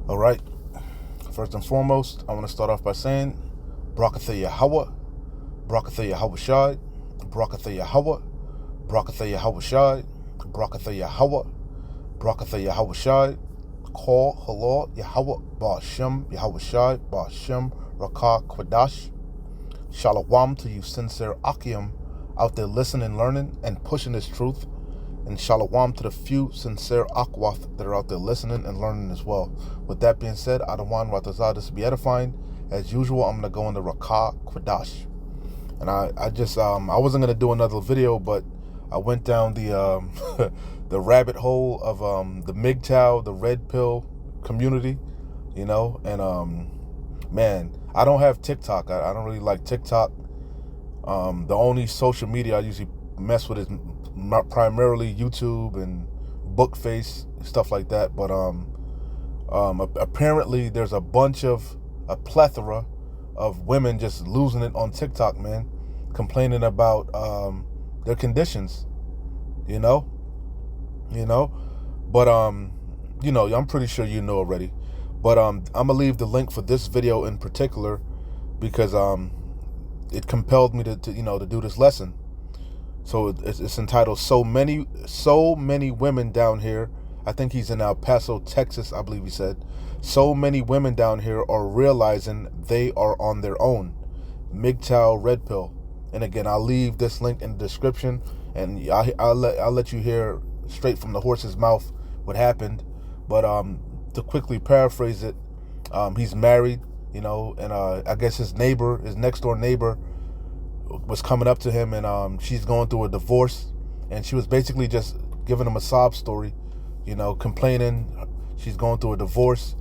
All right. First and foremost, I want to start off by saying, Brakatha Yahweh, Brakatha Yahweh Shai, Brakatha Yahweh, Brakatha Yahweh Shai, Brakatha Yahweh, Brakatha Yahweh Shai, Call Halal Yahweh, Ba'ashem Yahweh Shai, Ba'ashem Rakah Kwadash. Shalom to you sincere Akim out there listening, learning, and pushing this truth. And shalom to the few sincere Akwath that are out there listening and learning as well. With that being said, I don't want this to be edifying. As usual, I'm going to go into Rakah Kwadash. And I wasn't going to do another video, but I went down the the rabbit hole of the MGTOW, the red pill community, and man, I don't have TikTok. I don't really like TikTok. The only social media I usually mess with is primarily YouTube and Bookface, stuff like that. But apparently there's a plethora of women just losing it on TikTok, man, complaining about their conditions, but I'm pretty sure you know already. But I'm gonna leave the link for this video in particular because it compelled me to do this lesson. So it's entitled "So Many Women Down Here." I think he's in El Paso, Texas, I believe he said. So many women down here are realizing they are on their own. MGTOW Red Pill. And again, I'll leave this link in the description, and I'll let you hear straight from the horse's mouth what happened. But to quickly paraphrase it, he's married, and I guess his next door neighbor, was coming up to him, and she's going through a divorce, and she was basically just giving him a sob story, complaining. She's going through a divorce.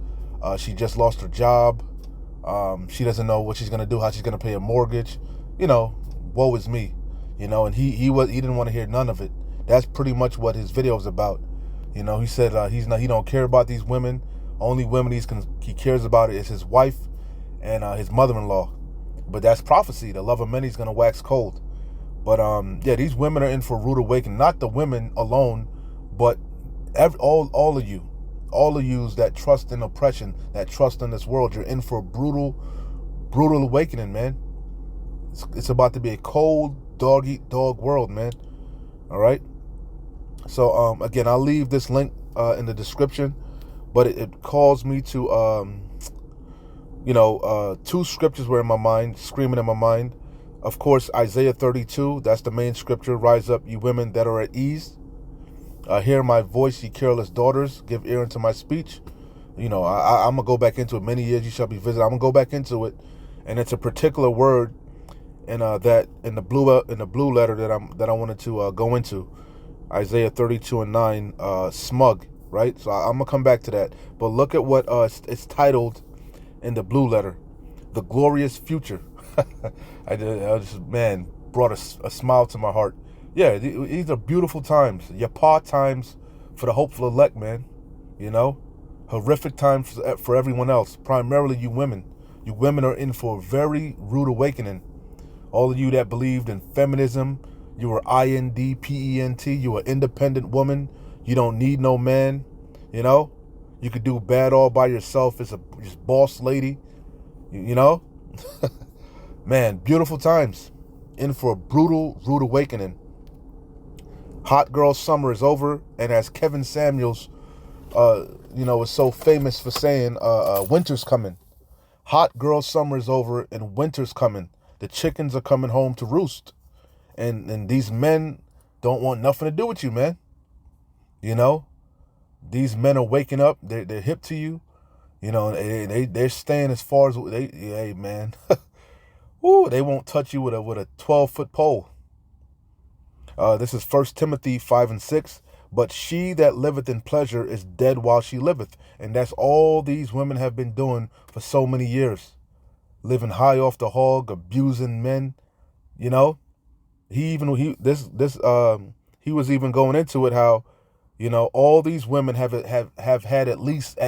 She just lost her job. She doesn't know what she's gonna do, how she's gonna pay a mortgage. Woe is me, and he didn't want to hear none of it. That's pretty much what his video is about. He said he don't care about these women. Only women he cares about is his wife and his mother-in-law. But that's prophecy. The love of many is gonna wax cold. But yeah, these women are in for a rude awakening. Not the women alone, but all of yous that trust in oppression, that trust in this world. You're in for a brutal awakening, man. It's about to be a cold dog-eat-dog world, man. All right. So again, I'll leave this link in the description, but it calls me to two scriptures were in my mind, screaming in my mind. Of course, Isaiah 32, that's the main scripture. Rise up, you women that are at ease. Hear my voice, ye careless daughters. Give ear unto my speech. I'm going to go back into it. Many years you shall be visited. I'm going to go back into it. And it's a particular word in the blue letter that I wanted to go into. Isaiah 32 and 9, smug, right? So I'm going to come back to that. But look at what it's titled in the blue letter, the glorious future. I just, man, brought a smile to my heart. Yeah, these are beautiful times. Yapa times for the hopeful elect, man. Horrific times for everyone else. Primarily you women. You women are in for a very rude awakening. All of you that believed in feminism, you were INDPENT. You are an independent woman. You don't need no man. You could do bad all by yourself as a boss lady. Man, beautiful times. In for a brutal, rude awakening. Hot girl summer is over, and as Kevin Samuels, is so famous for saying, winter's coming. Hot girl summer is over, and winter's coming. The chickens are coming home to roost, and these men don't want nothing to do with you, man. These men are waking up. They're hip to you. They're staying as far as hey, man. Ooh, they won't touch you with a 12-foot pole. This is 1 Timothy 5 and 6. But she that liveth in pleasure is dead while she liveth. And that's all these women have been doing for so many years. Living high off the hog, abusing men. He was even going into it how, all these women have had at least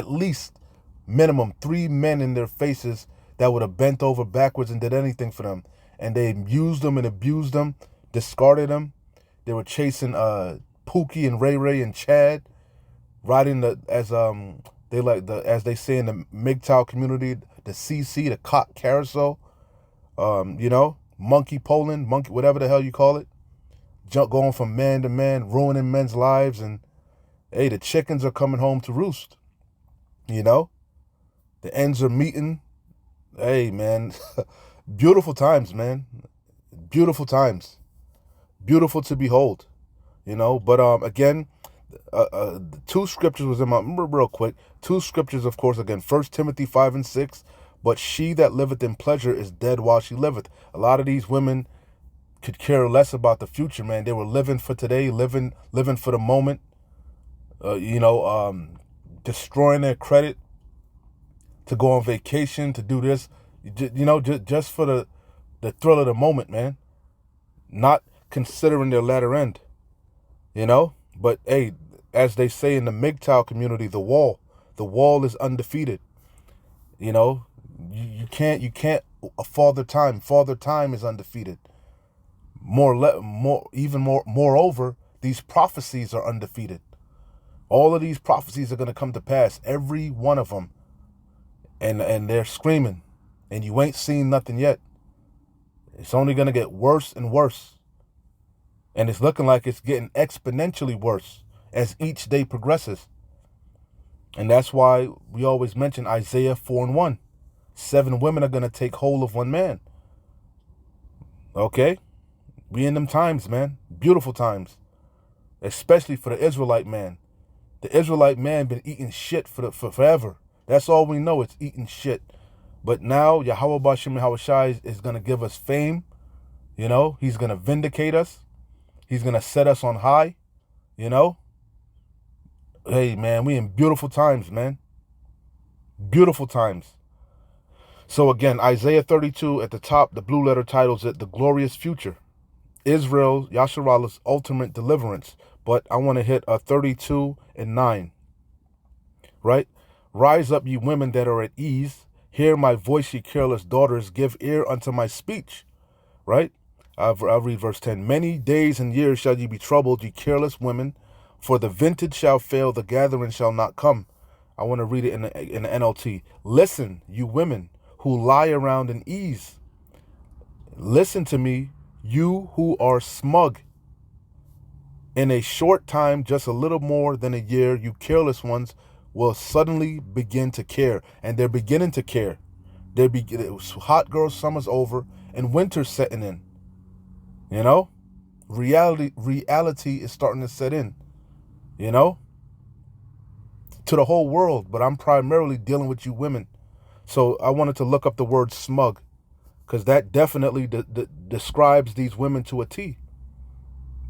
minimum 3 men in their faces that would have bent over backwards and did anything for them. And they used them and abused them, discarded them. They were chasing Pookie and Ray Ray and Chad, riding as They like as they say in the MGTOW community, the CC, the cock carousel. Monkey Poland, monkey, whatever the hell you call it. Going from man to man, ruining men's lives, and hey, the chickens are coming home to roost. The ends are meeting. Hey, man, beautiful times, man. Beautiful times. Beautiful to behold. But again, two scriptures was in my, real quick, two scriptures, of course, again, 1 Timothy 5 and 6, but she that liveth in pleasure is dead while she liveth. A lot of these women could care less about the future, man. They were living for today, living for the moment, destroying their credit to go on vacation, to do this, just for the thrill of the moment, man. Not considering their latter end, But hey, as they say in the MGTOW community, the wall is undefeated. You can't Father Time is undefeated. Moreover, these prophecies are undefeated. All of these prophecies are going to come to pass, every one of them. And they're screaming, and you ain't seen nothing yet. It's only going to get worse and worse. And it's looking like it's getting exponentially worse as each day progresses. And that's why we always mention Isaiah 4 and 1. 7 women are going to take hold of one man. Okay? We in them times, man. Beautiful times. Especially for the Israelite man. The Israelite man been eating shit for forever. That's all we know. It's eating shit. But now Yahweh Bashim Yahushai is going to give us fame. He's going to vindicate us. He's going to set us on high. Hey, man, we in beautiful times, man. Beautiful times. So again, Isaiah 32 at the top, the blue letter titles it The Glorious Future. Israel, Yasharalah's ultimate deliverance. But I want to hit 32 and 9. Right? Rise up, ye women that are at ease. Hear my voice, ye careless daughters. Give ear unto my speech. Right? I'll read verse 10. Many days and years shall ye be troubled, ye careless women. For the vintage shall fail, the gathering shall not come. I want to read it in the NLT. Listen, you women who lie around in ease. Listen to me, you who are smug. In a short time, just a little more than a year, you careless ones will suddenly begin to care. And they're beginning to care. Hot girl summer's over and winter's setting in. Reality is starting to set in. To the whole world, but I'm primarily dealing with you women. So I wanted to look up the word smug, because that definitely describes these women to a T.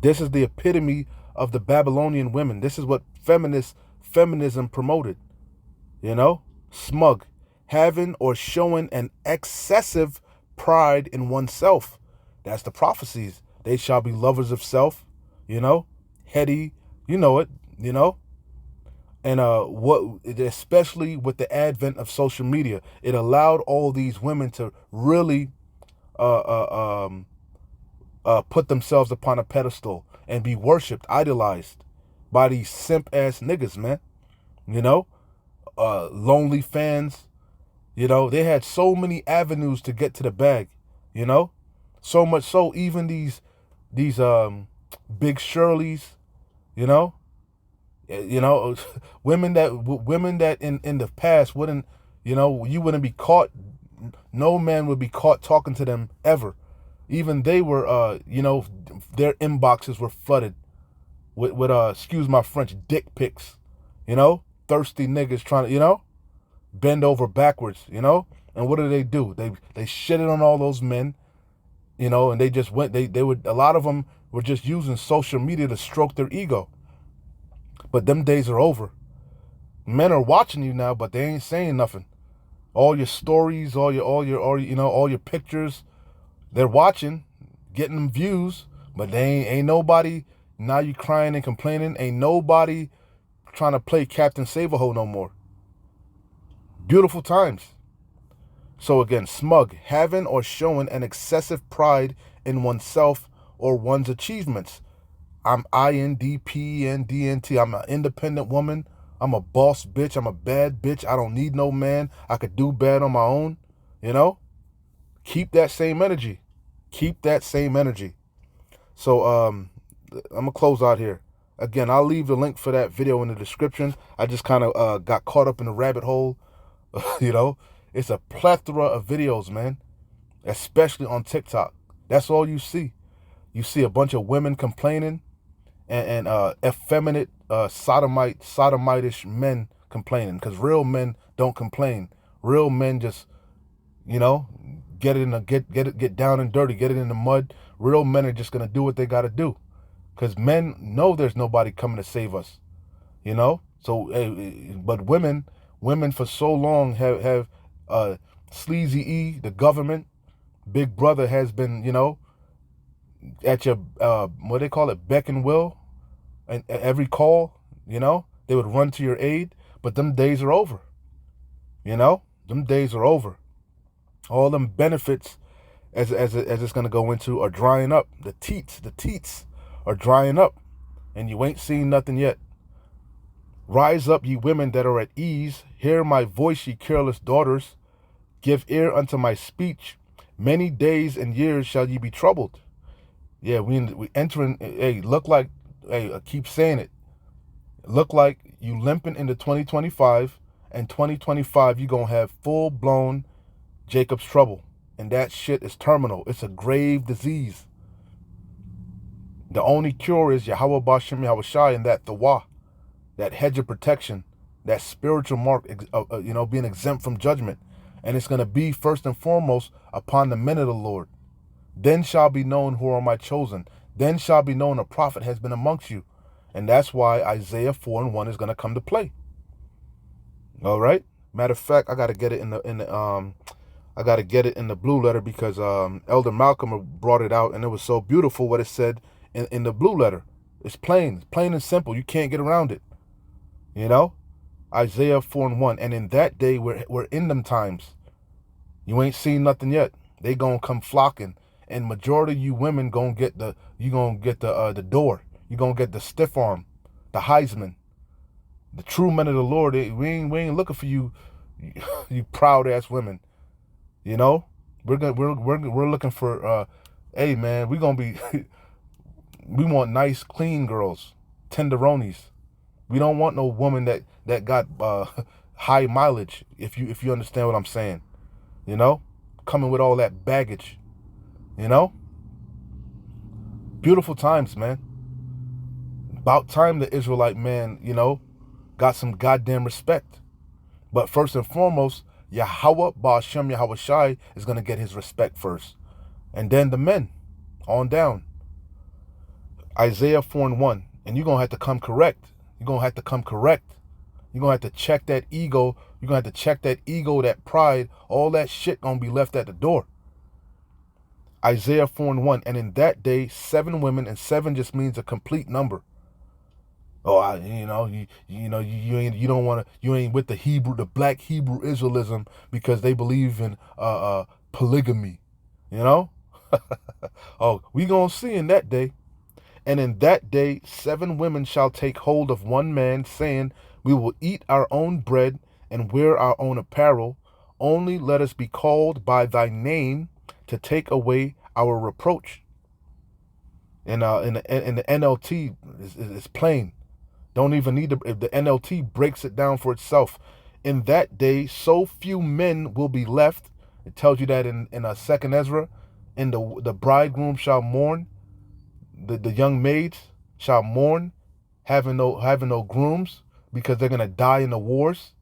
This is the epitome of the Babylonian women. This is what feminism promoted. Smug, having or showing an excessive pride in oneself. That's the prophecies. They shall be lovers of self, heady, And especially with the advent of social media, it allowed all these women to really put themselves upon a pedestal and be worshipped, idolized by these simp ass niggas, man. Lonely fans. They had so many avenues to get to the bag. So much so even these big Shirleys, women that in the past wouldn't, you wouldn't be caught. No man would be caught talking to them ever. Even they were, their inboxes were flooded with excuse my French, dick pics. Thirsty niggas trying to, bend over backwards. And what do? They shitted on all those men. And they just went. They would. A lot of them were just using social media to stroke their ego. But them days are over. Men are watching you now, but they ain't saying nothing. All your stories, all your pictures, they're watching, getting them views, but they ain't nobody. Now you crying and complaining. Ain't nobody trying to play Captain Save-A-Ho no more. Beautiful times. So again, smug, having or showing an excessive pride in oneself or one's achievements. I'm INDPENDENT. I'm an independent woman. I'm a boss bitch. I'm a bad bitch. I don't need no man. I could do bad on my own. You know? Keep that same energy. Keep that same energy. So I'm gonna close out here. Again, I'll leave the link for that video in the description. I just kind of got caught up in the rabbit hole. You know, it's a plethora of videos, man, especially on TikTok. That's all you see. You see a bunch of women complaining and effeminate sodomitish men complaining, because real men don't complain. Real men just, you know, get down and dirty, get it in the mud. Real men are just gonna do what they gotta do, because men know there's nobody coming to save us, you know. So, but women for so long have sleazy E, the government, Big Brother has been, you know, at your what they call it, beck and will, and every call, you know, they would run to your aid. But them days are over, you know. Them days are over. All them benefits, as it's gonna go into, are drying up. The teats are drying up, and you ain't seen nothing yet. Rise up, ye women that are at ease. Hear my voice, ye careless daughters. Give ear unto my speech. Many days and years shall ye be troubled. Yeah, we entering. Hey, look like. Hey, I keep saying it. Look like you limping into 2025, and 2025 you gonna have full blown Jacob's trouble, and that shit is terminal. It's a grave disease. The only cure is Yahweh Bashem Yahweh Shai, and that Thawa, that hedge of protection, that spiritual mark, you know, being exempt from judgment. And it's going to be first and foremost upon the men of the Lord. Then shall be known who are my chosen. Then shall be known a prophet has been amongst you. And that's why Isaiah 4:1 is going to come to play. All right. Matter of fact, I got to get it in the blue letter, because Elder Malcolm brought it out, and it was so beautiful what it said in the blue letter. It's plain and simple. You can't get around it. You know, Isaiah 4:1. And in that day, we're in them times. You ain't seen nothing yet. They gonna come flocking, and majority of you women gonna get the door. You gonna get the stiff arm, the Heisman. The true men of the Lord. We ain't looking for you, you proud ass women. You know, we're looking for. Hey man, we gonna be. We want nice, clean girls, tenderonis. We don't want no woman that got high mileage. If you understand what I'm saying, you know, coming with all that baggage, you know. Beautiful times, man. About time the Israelite man, you know, got some goddamn respect. But first and foremost, Yahweh Ba'ashem Yahweh Shai is gonna get his respect first, and then the men, on down. Isaiah 4:1, and you're gonna have to come correct. You're gonna have to come correct. You're gonna have to check that ego. You're gonna have to check that ego, that pride. All that shit gonna be left at the door. Isaiah 4:1, and in that day, 7 women, and 7 just means a complete number. Oh, you don't want to. You ain't with the black Hebrew Israelism, because they believe in polygamy. You know. Oh, we gonna see in that day. And in that day 7 women shall take hold of one man, saying, we will eat our own bread and wear our own apparel. Only let us be called by thy name, to take away our reproach. And in the NLT is plain. Don't even need to. If the NLT breaks it down for itself. In that day, so few men will be left. It tells you that in 2nd Ezra. And the bridegroom shall mourn. The young maids shall mourn, having no grooms, because they're gonna die in the wars.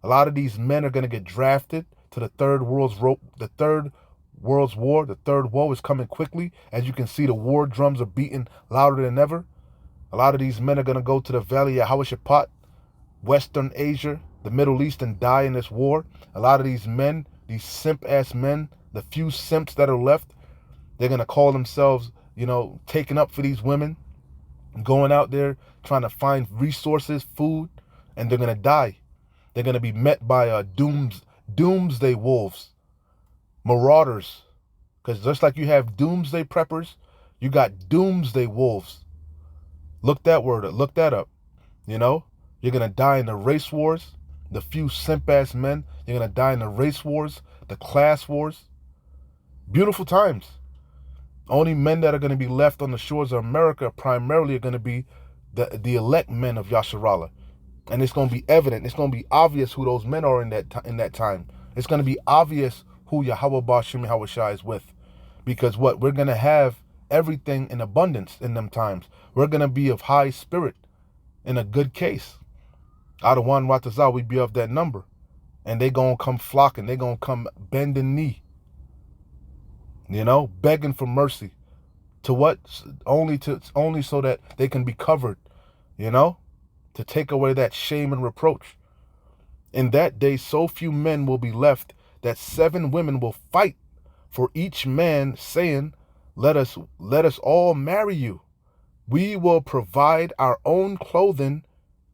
A lot of these men are gonna get drafted to the third world's war. The third woe is coming quickly. As you can see, the war drums are beating louder than ever. A lot of these men are gonna go to the valley of Hawashaphat, Western Asia, the Middle East, and die in this war. A lot of these men, these simp ass men, the few simps that are left, they're gonna call themselves, you know, taking up for these women, going out there trying to find resources, food, and they're gonna die. They're gonna be met by doomsday wolves, marauders. Because just like you have doomsday preppers, you got doomsday wolves. Look that word up. Look that up. You know, You're going to die in the race wars. The few simp-ass men. You're going to die in the race wars, the class wars. Beautiful times. Only men that are going to be left on the shores of America primarily are going to be the elect men of Yasharallah. And it's going to be evident. It's going to be obvious who those men are in that time. It's going to be obvious who Yahweh Bashim Hawashai is with. Because what? We're going to have everything in abundance in them times. We're going to be of high spirit in a good case. Out of one Watazah, we be of that number. And they going to come flocking. They going to come bending knee. Begging for mercy. To what? Only so that they can be covered. To take away that shame and reproach. In that day, so few men will be left that 7 women will fight for each man, saying, let us all marry you. We will provide our own clothing.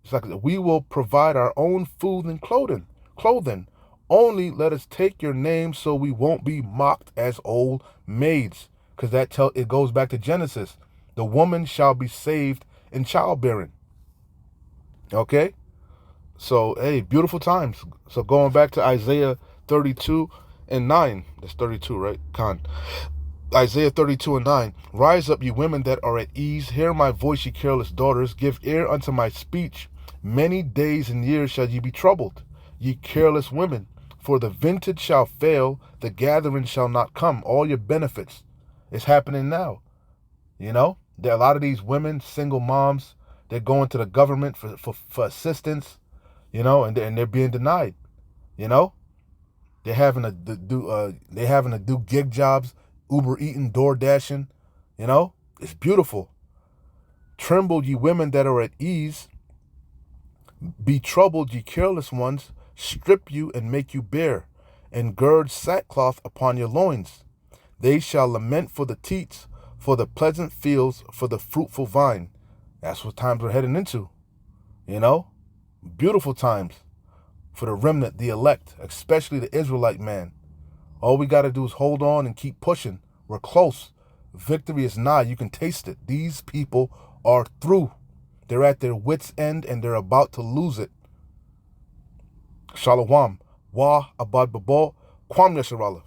It's like we will provide our own food and clothing. Only let us take your name so we won't be mocked as old maids. Because it goes back to Genesis. The woman shall be saved in childbearing. Okay? So, hey, beautiful times. So going back to Isaiah 32 and 9. That's 32, right? Isaiah 32 and 9. Rise up, ye women that are at ease. Hear my voice, ye careless daughters. Give ear unto my speech. Many days and years shall ye be troubled, ye careless women. For the vintage shall fail, the gathering shall not come. All your benefits. It's happening now. There are a lot of these women, single moms, they're going to the government for assistance, and they're being denied. They're having to do gig jobs, Uber eating, door dashing. It's beautiful. Tremble, ye women that are at ease. Be troubled, ye careless ones. Strip you and make you bare, and gird sackcloth upon your loins. They shall lament for the teats, for the pleasant fields, for the fruitful vine. That's what times we're heading into. Beautiful times for the remnant, the elect, especially the Israelite man. All we got to do is hold on and keep pushing. We're close. Victory is nigh. You can taste it. These people are through. They're at their wits' end and they're about to lose it. Shalom. Wa abad babal. Kwam Yasharallah.